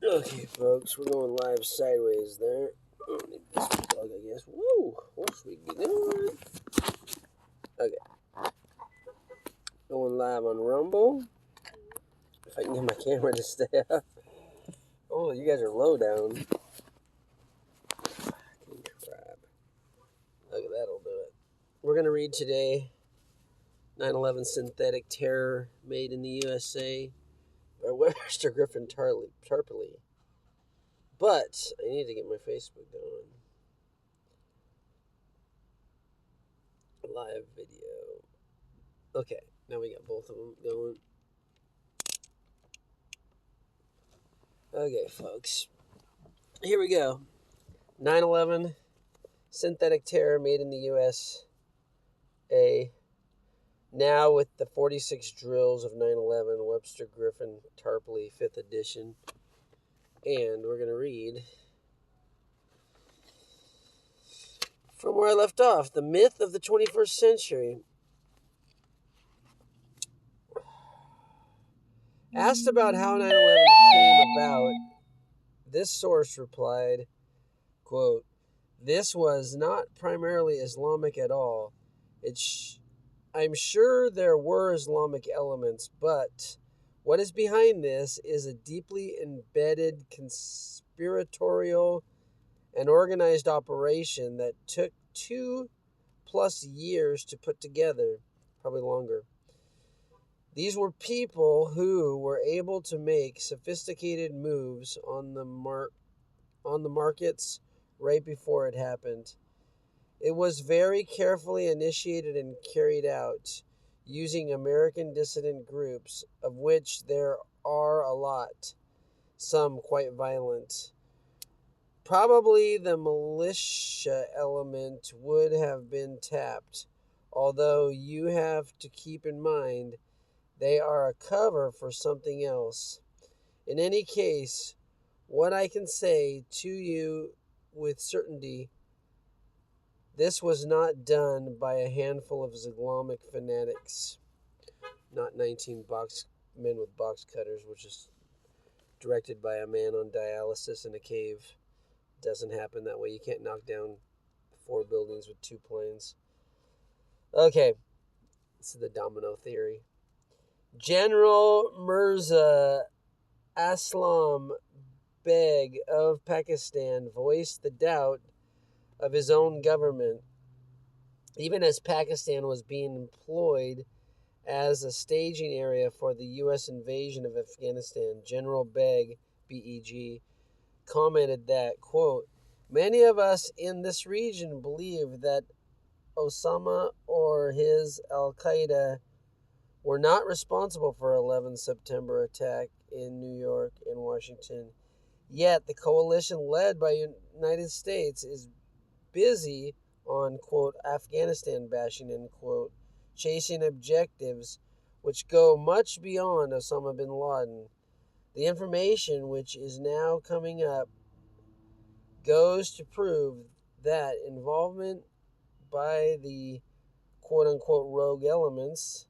Okay, folks, we're going live sideways there. Oh, need this plug, I guess. Woo! What should we be doing? Okay. Going live on Rumble. If I can get my camera to stay up. Oh, you guys are low down. Fucking crap. Okay, that'll do it. We're going to read today 9/11 Synthetic Terror Made in the USA by Webster Griffin Tarpley. But I need to get my Facebook going. Live video. Okay, now we got both of them going. Okay, folks. Here we go. 9/11 Synthetic Terror Made in the USA. Now with the 46 drills of 9/11, Webster Griffin Tarpley, 5th edition. And we're going to read from where I left off. The myth of the 21st century. Asked about how 9/11 came about, this source replied, quote, "This was not primarily Islamic at all. I'm sure there were Islamic elements, but what is behind this is a deeply embedded conspiratorial and organized operation that took 2+ years to put together, probably longer. These were people who were able to make sophisticated moves on the markets right before it happened. It was very carefully initiated and carried out using American dissident groups, of which there are a lot, some quite violent. Probably the militia element would have been tapped, although you have to keep in mind they are a cover for something else. In any case, what I can say to you with certainty, this was not done by a handful of Islamic fanatics, not 19 men with box cutters, which is directed by a man on dialysis in a cave. Doesn't happen that way. You can't knock down 4 buildings with 2 planes. Okay, this is the domino theory. General Mirza Aslam Beg of Pakistan voiced the doubt of his own government, even as Pakistan was being employed as a staging area for the U.S. invasion of Afghanistan. General Beg, B-E-G, commented that, quote, "Many of us in this region believe that Osama or his Al-Qaeda were not responsible for 11 September attack in New York and Washington. Yet the coalition led by United States is busy on, quote, Afghanistan bashing, end quote, chasing objectives which go much beyond Osama bin Laden. The information which is now coming up goes to prove that involvement by the quote-unquote rogue elements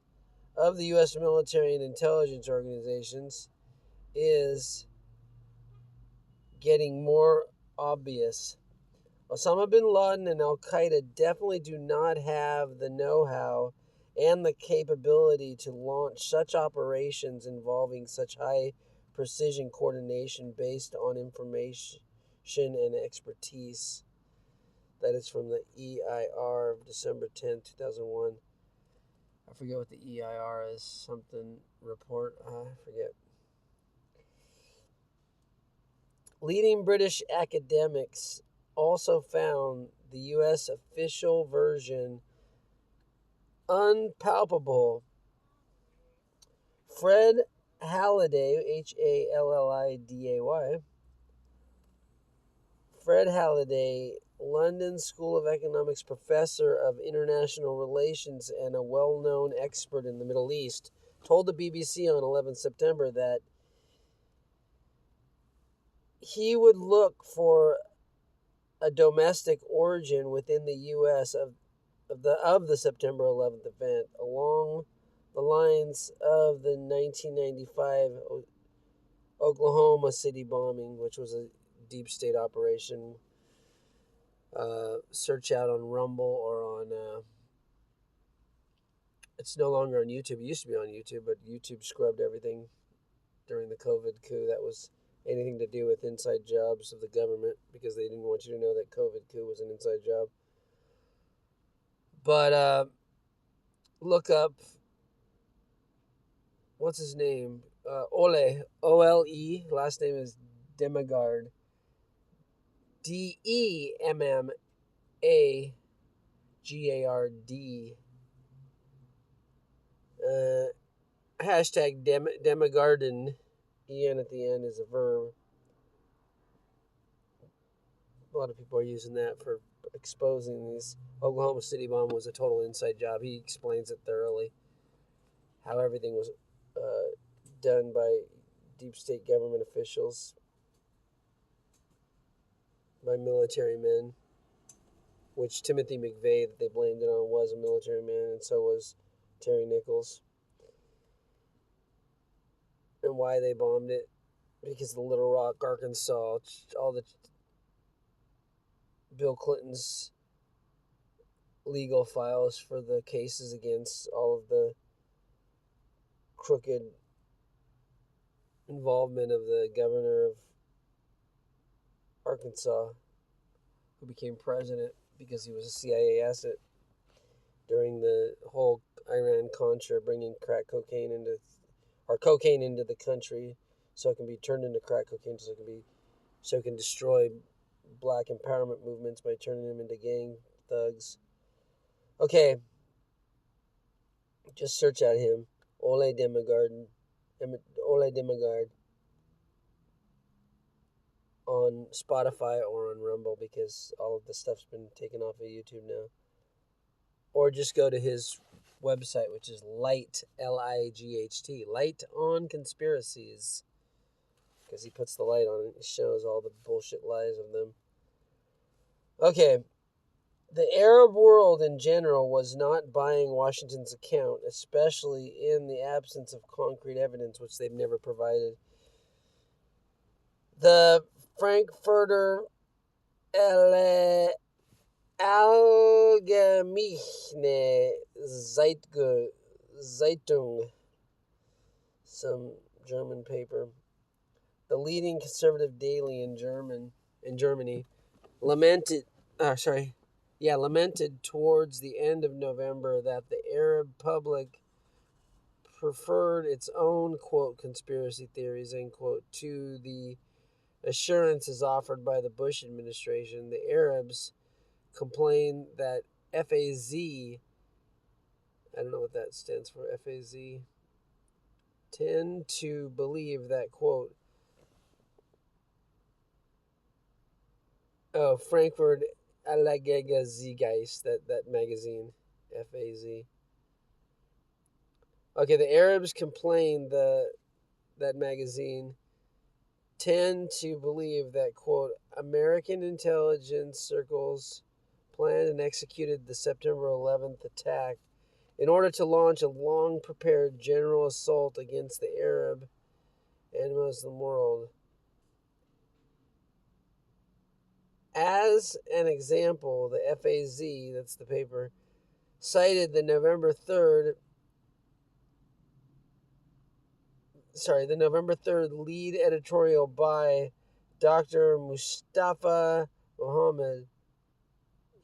of the U.S. military and intelligence organizations is getting more obvious. Osama bin Laden and Al-Qaeda definitely do not have the know-how and the capability to launch such operations involving such high precision coordination based on information and expertise." That is from the EIR of December 10, 2001. I forget what the EIR is. Something report. I forget. Leading British academics also found the U.S. official version unpalatable. Fred Halliday, Halliday, Fred Halliday, London School of Economics professor of international relations and a well-known expert in the Middle East, told the BBC on 11 September that he would look for a domestic origin within the U.S. of the September 11th event, along the lines of the 1995 Oklahoma City bombing, which was a deep state operation. Search out on Rumble or on. It's no longer on YouTube. It used to be on YouTube, but YouTube scrubbed everything during the COVID coup that was anything to do with inside jobs of the government because they didn't want you to know that COVID coup was an inside job. But look up, what's his name? Ole, Ole, last name is Demagard. Demmagard. Hashtag Demagarden. En at the end is a verb. A lot of people are using that for exposing these. Oklahoma City bomb was a total inside job. He explains it thoroughly. How everything was done by deep state government officials, by military men, which Timothy McVeigh, that they blamed it on, was a military man, and so was Terry Nichols. And why they bombed it, because of Little Rock, Arkansas, all the Bill Clinton's legal files for the cases against all of the crooked involvement of the governor of Arkansas, who became president because he was a CIA asset during the whole Iran-Contra, bringing cocaine into the country so it can be turned into crack cocaine, so it can destroy black empowerment movements by turning them into gang thugs. Okay, just search out him, Ole Demagard, on Spotify or on Rumble, because all of the stuff's been taken off of YouTube now. Or just go to his website, which is Light, Light, Light on Conspiracies, because he puts the light on it and shows all the bullshit lies of them. Okay, the Arab world in general was not buying Washington's account, especially in the absence of concrete evidence, which they've never provided. The Frankfurter Allgemeine Zeitung, some German paper, the leading conservative daily in Germany, lamented towards the end of November that the Arab public preferred its own, quote, conspiracy theories, end quote, to the assurances offered by the Bush administration. The Arabs complain that FAZ, I don't know what that stands for, FAZ, tend to believe that, quote, Frankfurt Allgemeine, that magazine, FAZ. Okay, the Arabs complain that magazine tend to believe that, quote, American intelligence circles planned and executed the September 11th attack in order to launch a long-prepared general assault against the Arab and Muslim world. As an example, the FAZ, that's the paper, cited the November 3rd lead editorial by Dr. Mustafa Mohammed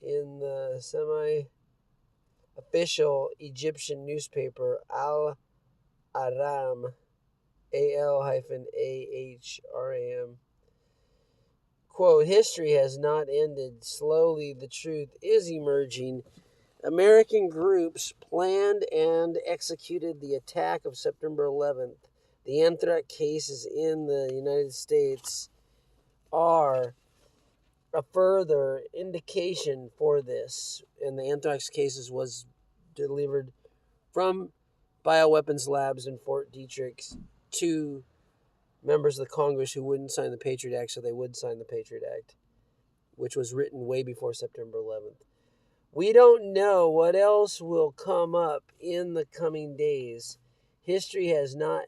in the semi-official Egyptian newspaper Al-Ahram, Al-Ahram. Quote, history has not ended. Slowly, the truth is emerging. American groups planned and executed the attack of September 11th. The anthrax cases in the United States are a further indication for this. And the anthrax cases was delivered from bioweapons labs in Fort Detrick to members of the Congress who wouldn't sign the Patriot Act, so they would sign the Patriot Act, which was written way before September 11th. We don't know what else will come up in the coming days. History has not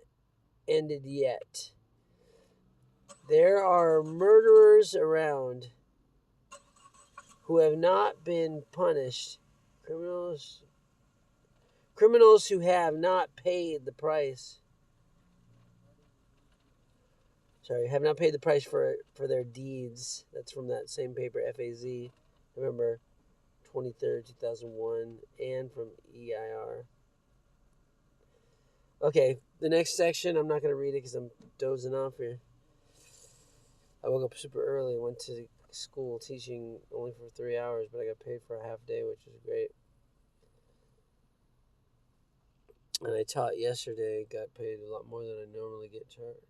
ended yet. There are murderers around who have not been punished. Criminals who have not paid the price. Sorry, have not paid the price for their deeds. That's from that same paper, FAZ, November 23rd, 2001, and from EIR. Okay, the next section, I'm not going to read it because I'm dozing off here. I woke up super early, went to school teaching only for 3 hours, but I got paid for a half day, which is great. And I taught yesterday, got paid a lot more than I normally get charged.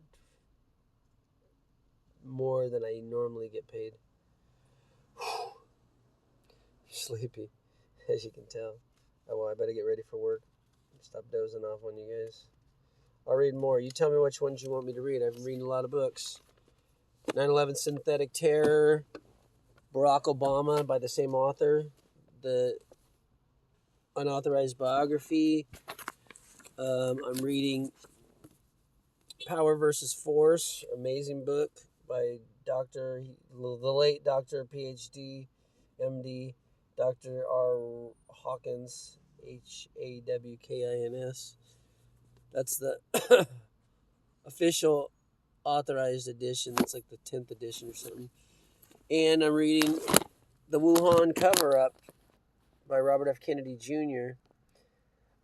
More than I normally get paid. Sleepy, as you can tell. Oh, well, I better get ready for work. Stop dozing off on you guys. I'll read more. You tell me which ones you want me to read. I've been reading a lot of books. 9/11 Synthetic Terror, Barack Obama by the same author, the unauthorized biography. I'm reading Power versus Force, amazing book by the late Dr. PhD, MD, Dr. R. Hawkins, Hawkins. That's the official authorized edition. It's like the 10th edition or something. And I'm reading The Wuhan Cover-Up by Robert F. Kennedy Jr.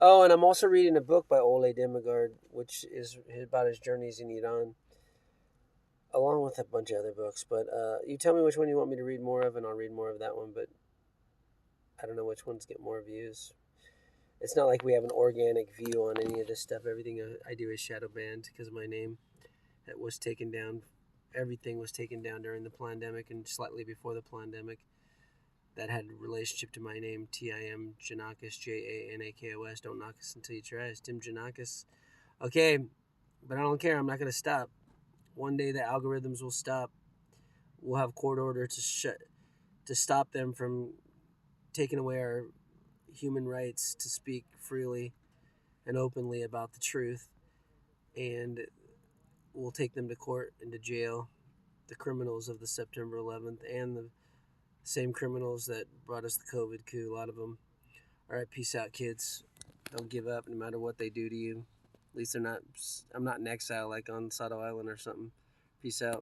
Oh, and I'm also reading a book by Ole Demigard, which is about his journeys in Iran, along with a bunch of other books. But you tell me which one you want me to read more of, and I'll read more of that one. But I don't know which ones get more views. It's not like we have an organic view on any of this stuff. Everything I do is shadow banned because of my name. It was taken down. Everything was taken down during the pandemic and slightly before the pandemic. That had a relationship to my name, Tim Janakis, Janakos. Don't knock us until you try us, Tim Janakis. Okay, but I don't care. I'm not going to stop. One day the algorithms will stop. We'll have court order to stop them from taking away our human rights to speak freely and openly about the truth, and we'll take them to court and to jail, the criminals of the September 11th and the same criminals that brought us the COVID coup, a lot of them. All right, peace out, kids. Don't give up no matter what they do to you. At least I'm not in exile like on Sado Island or something. Peace out.